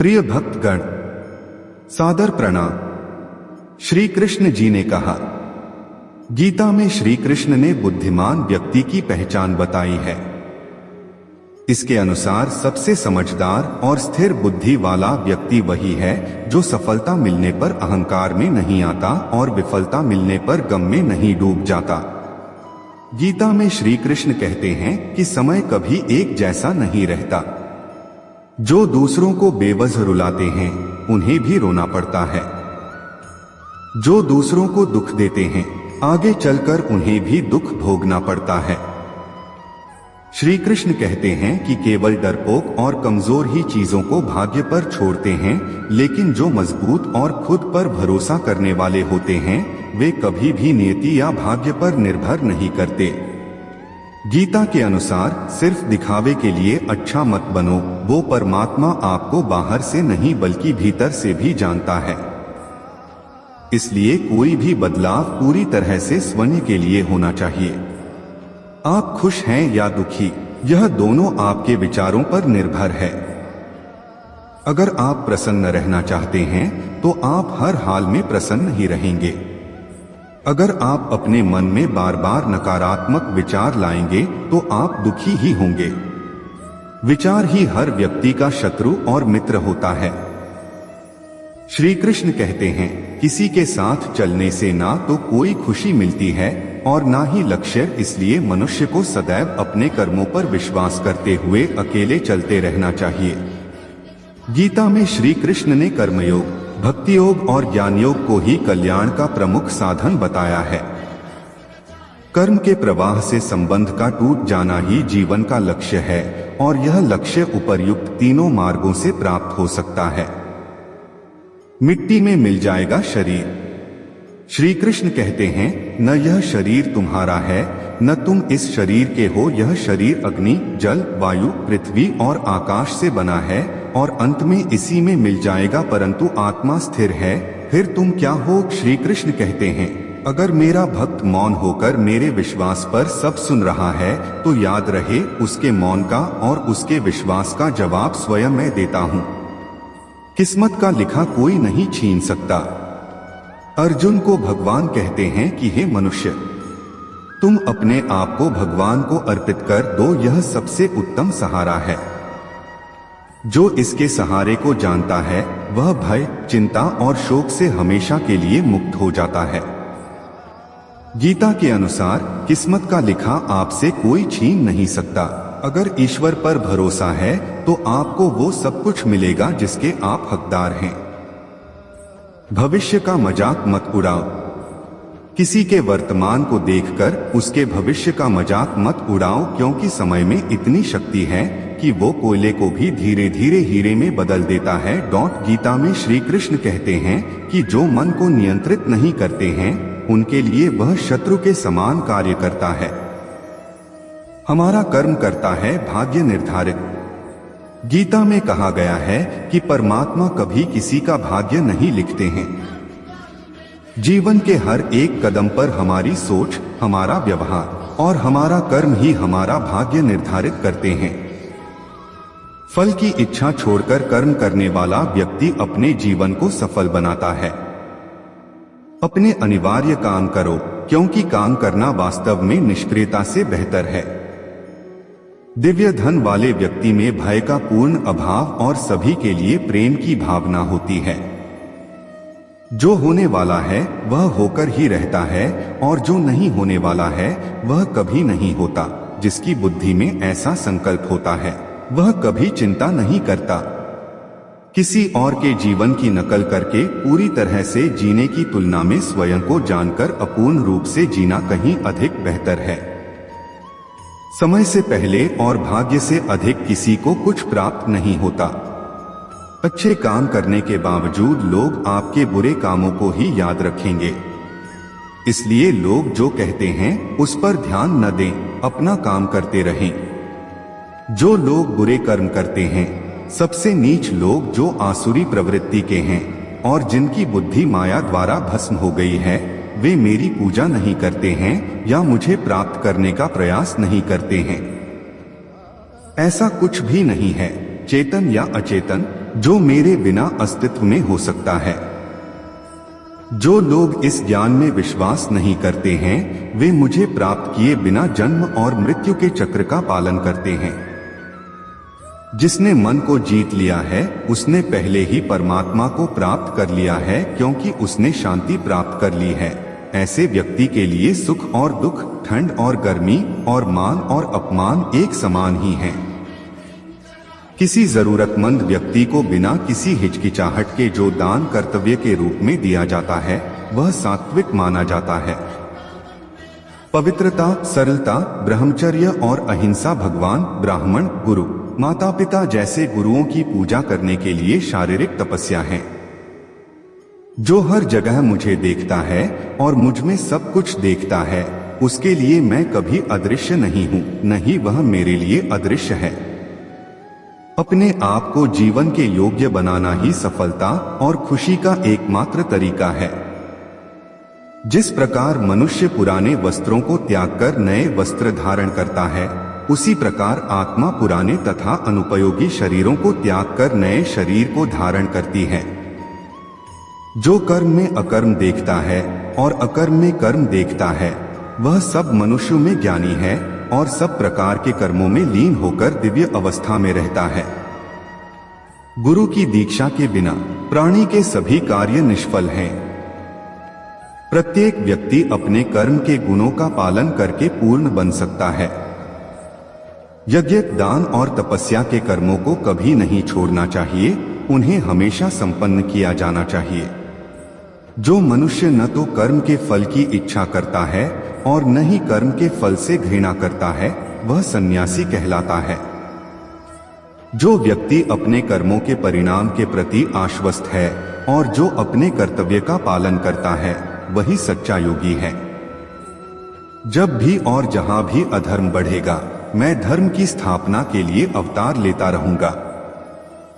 प्रिय भक्तगण, सादर प्रणाम। श्री कृष्ण जी ने कहा, गीता में श्री कृष्ण ने बुद्धिमान व्यक्ति की पहचान बताई है। इसके अनुसार सबसे समझदार और स्थिर बुद्धि वाला व्यक्ति वही है जो सफलता मिलने पर अहंकार में नहीं आता और विफलता मिलने पर गम में नहीं डूब जाता। गीता में श्री कृष्ण कहते हैं कि समय कभी एक जैसा नहीं रहता। जो दूसरों को बेवजह रुलाते हैं उन्हें भी रोना पड़ता है। जो दूसरों को दुख देते हैं आगे चलकर उन्हें भी दुख भोगना पड़ता है। श्री कृष्ण कहते हैं कि केवल डरपोक और कमजोर ही चीजों को भाग्य पर छोड़ते हैं, लेकिन जो मजबूत और खुद पर भरोसा करने वाले होते हैं वे कभी भी नियति या भाग्य पर निर्भर नहीं करते। गीता के अनुसार सिर्फ दिखावे के लिए अच्छा मत बनो, वो परमात्मा आपको बाहर से नहीं बल्कि भीतर से भी जानता है। इसलिए कोई भी बदलाव पूरी तरह से स्वयं के लिए होना चाहिए। आप खुश हैं या दुखी, यह दोनों आपके विचारों पर निर्भर है। अगर आप प्रसन्न रहना चाहते हैं तो आप हर हाल में प्रसन्न ही रहेंगे। अगर आप अपने मन में बार बार नकारात्मक विचार लाएंगे तो आप दुखी ही होंगे। विचार ही हर व्यक्ति का शत्रु और मित्र होता है। श्री कृष्ण कहते हैं, किसी के साथ चलने से ना तो कोई खुशी मिलती है और ना ही लक्ष्य। इसलिए मनुष्य को सदैव अपने कर्मों पर विश्वास करते हुए अकेले चलते रहना चाहिए। गीता में श्री कृष्ण ने कर्मयोग, भक्ति योग और ज्ञान योग को ही कल्याण का प्रमुख साधन बताया है। कर्म के प्रवाह से संबंध का टूट जाना ही जीवन का लक्ष्य है और यह लक्ष्य उपर्युक्त तीनों मार्गों से प्राप्त हो सकता है। मिट्टी में मिल जाएगा शरीर। श्री कृष्ण कहते हैं, न यह शरीर तुम्हारा है न तुम इस शरीर के हो। यह शरीर अग्नि, जल, वायु, पृथ्वी और आकाश से बना है और अंत में इसी में मिल जाएगा, परंतु आत्मा स्थिर है। फिर तुम क्या हो? श्री कृष्ण कहते हैं, अगर मेरा भक्त मौन होकर मेरे विश्वास पर सब सुन रहा है तो याद रहे उसके मौन का और उसके विश्वास का जवाब स्वयं मैं देता हूँ। किस्मत का लिखा कोई नहीं छीन सकता। अर्जुन को भगवान कहते हैं कि हे मनुष्य, तुम अपने आप को भगवान को अर्पित कर दो, यह सबसे उत्तम सहारा है। जो इसके सहारे को जानता है वह भय, चिंता और शोक से हमेशा के लिए मुक्त हो जाता है। गीता के अनुसार किस्मत का लिखा आपसे कोई छीन नहीं सकता। अगर ईश्वर पर भरोसा है तो आपको वो सब कुछ मिलेगा जिसके आप हकदार हैं। भविष्य का मजाक मत उड़ाओ। किसी के वर्तमान को देखकर उसके भविष्य का मजाक मत उड़ाओ, क्योंकि समय में इतनी शक्ति है कि वो कोयले को भी धीरे धीरे हीरे में बदल देता है। गीता में श्री कृष्ण कहते हैं कि जो मन को नियंत्रित नहीं करते हैं उनके लिए वह शत्रु के समान कार्य करता है। हमारा कर्म करता है भाग्य निर्धारित। गीता में कहा गया है कि परमात्मा कभी किसी का भाग्य नहीं लिखते हैं। जीवन के हर एक कदम पर हमारी सोच, हमारा व्यवहार और हमारा कर्म ही हमारा भाग्य निर्धारित करते हैं। फल की इच्छा छोड़कर कर्म करने वाला व्यक्ति अपने जीवन को सफल बनाता है। अपने अनिवार्य काम करो, क्योंकि काम करना वास्तव में निष्क्रियता से बेहतर है। दिव्य धन वाले व्यक्ति में भय का पूर्ण अभाव और सभी के लिए प्रेम की भावना होती है। जो होने वाला है वह होकर ही रहता है और जो नहीं होने वाला है वह कभी नहीं होता। जिसकी बुद्धि में ऐसा संकल्प होता है वह कभी चिंता नहीं करता। किसी और के जीवन की नकल करके पूरी तरह से जीने की तुलना में स्वयं को जानकर अपूर्ण रूप से जीना कहीं अधिक बेहतर है। समय से पहले और भाग्य से अधिक किसी को कुछ प्राप्त नहीं होता। अच्छे काम करने के बावजूद लोग आपके बुरे कामों को ही याद रखेंगे। इसलिए लोग जो कहते हैं उस पर ध्यान न दें, अपना काम करते रहें। जो लोग बुरे कर्म करते हैं, सबसे नीच लोग जो आसुरी प्रवृत्ति के हैं और जिनकी बुद्धि माया द्वारा भस्म हो गई है, वे मेरी पूजा नहीं करते हैं या मुझे प्राप्त करने का प्रयास नहीं करते हैं। ऐसा कुछ भी नहीं है। चेतन या अचेतन, जो मेरे बिना अस्तित्व में हो सकता है। जो लोग इस ज्ञान में विश्वास नहीं करते हैं वे मुझे प्राप्त किए बिना जन्म और मृत्यु के चक्र का पालन करते हैं। जिसने मन को जीत लिया है उसने पहले ही परमात्मा को प्राप्त कर लिया है, क्योंकि उसने शांति प्राप्त कर ली है। ऐसे व्यक्ति के लिए सुख और दुख, ठंड और गर्मी और मान और अपमान एक समान ही हैं। किसी जरूरतमंद व्यक्ति को बिना किसी हिचकिचाहट के जो दान कर्तव्य के रूप में दिया जाता है वह सात्विक माना जाता है। पवित्रता, सरलता, ब्रह्मचर्य और अहिंसा भगवान, ब्राह्मण, गुरु, माता पिता जैसे गुरुओं की पूजा करने के लिए शारीरिक तपस्या है। जो हर जगह मुझे देखता है और मुझ में सब कुछ देखता है उसके लिए मैं कभी अदृश्य नहीं हूँ, नहीं वह मेरे लिए अदृश्य है। अपने आप को जीवन के योग्य बनाना ही सफलता और खुशी का एकमात्र तरीका है। जिस प्रकार मनुष्य पुराने वस्त्रों को त्याग कर नए वस्त्र धारण करता है उसी प्रकार आत्मा पुराने तथा अनुपयोगी शरीरों को त्याग कर नए शरीर को धारण करती है। जो कर्म में अकर्म देखता है और अकर्म में कर्म देखता है वह सब मनुष्यों में ज्ञानी है और सब प्रकार के कर्मों में लीन होकर दिव्य अवस्था में रहता है। गुरु की दीक्षा के बिना प्राणी के सभी कार्य निष्फल हैं। प्रत्येक व्यक्ति अपने कर्म के गुणों का पालन करके पूर्ण बन सकता है। यज्ञ, दान और तपस्या के कर्मों को कभी नहीं छोड़ना चाहिए, उन्हें हमेशा संपन्न किया जाना चाहिए। जो मनुष्य न तो कर्म के फल की इच्छा करता है और न ही कर्म के फल से घृणा करता है वह सन्यासी कहलाता है। जो व्यक्ति अपने कर्मों के परिणाम के प्रति आश्वस्त है और जो अपने कर्तव्य का पालन करता है वही सच्चा योगी है। जब भी और जहां भी अधर्म बढ़ेगा मैं धर्म की स्थापना के लिए अवतार लेता रहूंगा।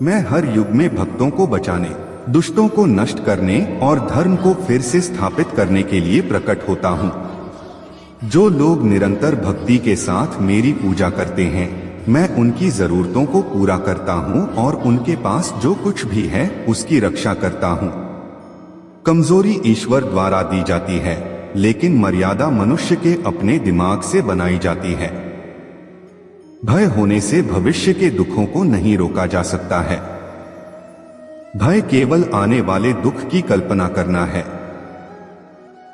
मैं हर युग में भक्तों को बचाने, दुष्टों को नष्ट करने और धर्म को फिर से स्थापित करने के लिए प्रकट होता हूँ। जो लोग निरंतर भक्ति के साथ मेरी पूजा करते हैं मैं उनकी जरूरतों को पूरा करता हूँ और उनके पास जो कुछ भी है उसकी रक्षा करता हूँ। कमजोरी ईश्वर द्वारा दी जाती है लेकिन मर्यादा मनुष्य के अपने दिमाग से बनाई जाती है। भय होने से भविष्य के दुखों को नहीं रोका जा सकता है। भय केवल आने वाले दुख की कल्पना करना है।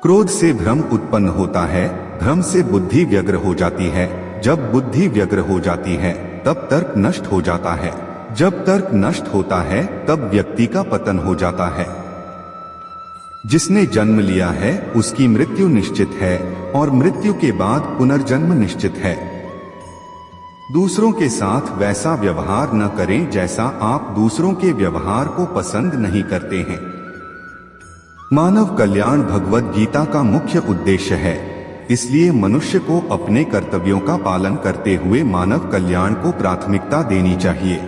क्रोध से भ्रम उत्पन्न होता है, भ्रम से बुद्धि व्यग्र हो जाती है, जब बुद्धि व्यग्र हो जाती है तब तर्क नष्ट हो जाता है, जब तर्क नष्ट होता है तब व्यक्ति का पतन हो जाता है। जिसने जन्म लिया है उसकी मृत्यु निश्चित है और मृत्यु के बाद पुनर्जन्म निश्चित है। दूसरों के साथ वैसा व्यवहार न करें जैसा आप दूसरों के व्यवहार को पसंद नहीं करते हैं। मानव कल्याण भगवद गीता का मुख्य उद्देश्य है, इसलिए मनुष्य को अपने कर्तव्यों का पालन करते हुए मानव कल्याण को प्राथमिकता देनी चाहिए।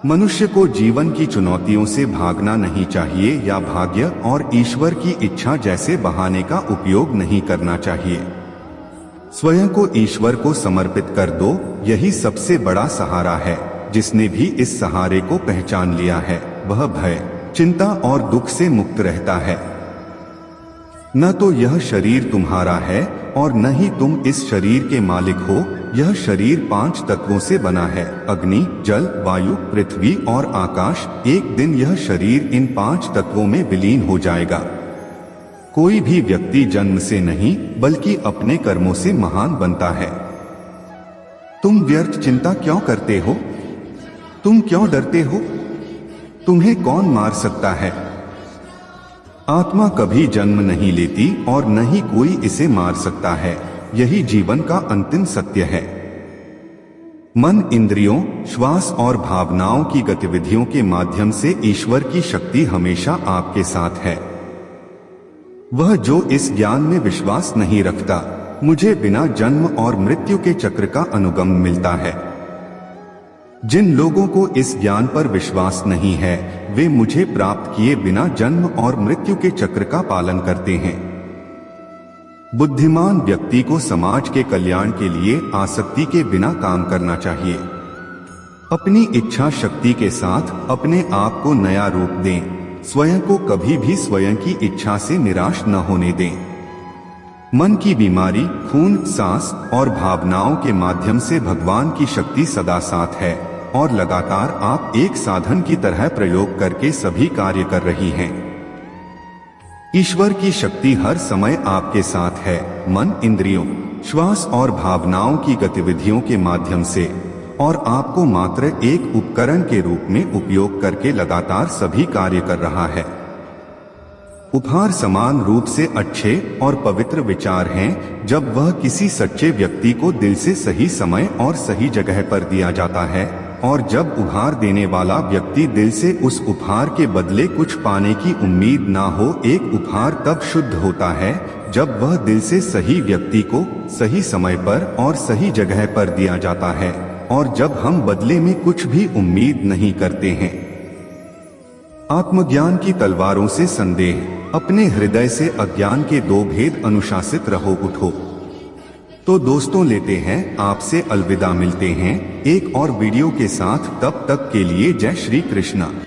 मनुष्य को जीवन की चुनौतियों से भागना नहीं चाहिए या भाग्य और ईश्वर की इच्छा जैसे बहाने का उपयोग नहीं करना चाहिए। स्वयं को ईश्वर को समर्पित कर दो, यही सबसे बड़ा सहारा है। जिसने भी इस सहारे को पहचान लिया है वह भय, चिंता और दुख से मुक्त रहता है। न तो यह शरीर तुम्हारा है और न ही तुम इस शरीर के मालिक हो। यह शरीर 5 तत्वों से बना है, अग्नि, जल, वायु, पृथ्वी और आकाश। एक दिन यह शरीर इन 5 तत्वों में विलीन हो जाएगा। कोई भी व्यक्ति जन्म से नहीं बल्कि अपने कर्मों से महान बनता है। तुम व्यर्थ चिंता क्यों करते हो? तुम क्यों डरते हो? तुम्हें कौन मार सकता है? आत्मा कभी जन्म नहीं लेती और न ही कोई इसे मार सकता है। यही जीवन का अंतिम सत्य है। मन, इंद्रियों, श्वास और भावनाओं की गतिविधियों के माध्यम से ईश्वर की शक्ति हमेशा आपके साथ है। वह जो इस ज्ञान में विश्वास नहीं रखता, मुझे बिना जन्म और मृत्यु के चक्र का अनुगम मिलता है। जिन लोगों को इस ज्ञान पर विश्वास नहीं है वे मुझे प्राप्त किए बिना जन्म और मृत्यु के चक्र का पालन करते हैं। बुद्धिमान व्यक्ति को समाज के कल्याण के लिए आसक्ति के बिना काम करना चाहिए। अपनी इच्छा शक्ति के साथ अपने आप को नया रूप दें। स्वयं को कभी भी स्वयं की इच्छा से निराश न होने दें। मन की बीमारी, खून, सांस और भावनाओं के माध्यम से भगवान की शक्ति सदा साथ है और लगातार आप एक साधन की तरह प्रयोग करके सभी कार्य कर रही हैं। ईश्वर की शक्ति हर समय आपके साथ है। मन, इंद्रियों, श्वास और भावनाओं की गतिविधियों के माध्यम से और आपको मात्र एक उपकरण के रूप में उपयोग करके लगातार सभी कार्य कर रहा है। उपहार समान रूप से अच्छे और पवित्र विचार हैं जब वह किसी सच्चे व्यक्ति को दिल से सही समय और सही जगह पर दिया जाता है, और जब उपहार देने वाला व्यक्ति दिल से उस उपहार के बदले कुछ पाने की उम्मीद ना हो। एक उपहार तब शुद्ध होता है जब वह दिल से सही व्यक्ति को सही समय पर और सही जगह पर दिया जाता है, और जब हम बदले में कुछ भी उम्मीद नहीं करते हैं। आत्मज्ञान की तलवारों से संदेह, अपने हृदय से अज्ञान के दो भेद अनुशासित रहो, उठो। तो दोस्तों, लेते हैं आपसे अलविदा। मिलते हैं एक और वीडियो के साथ, तब तक के लिए जय श्री कृष्णा।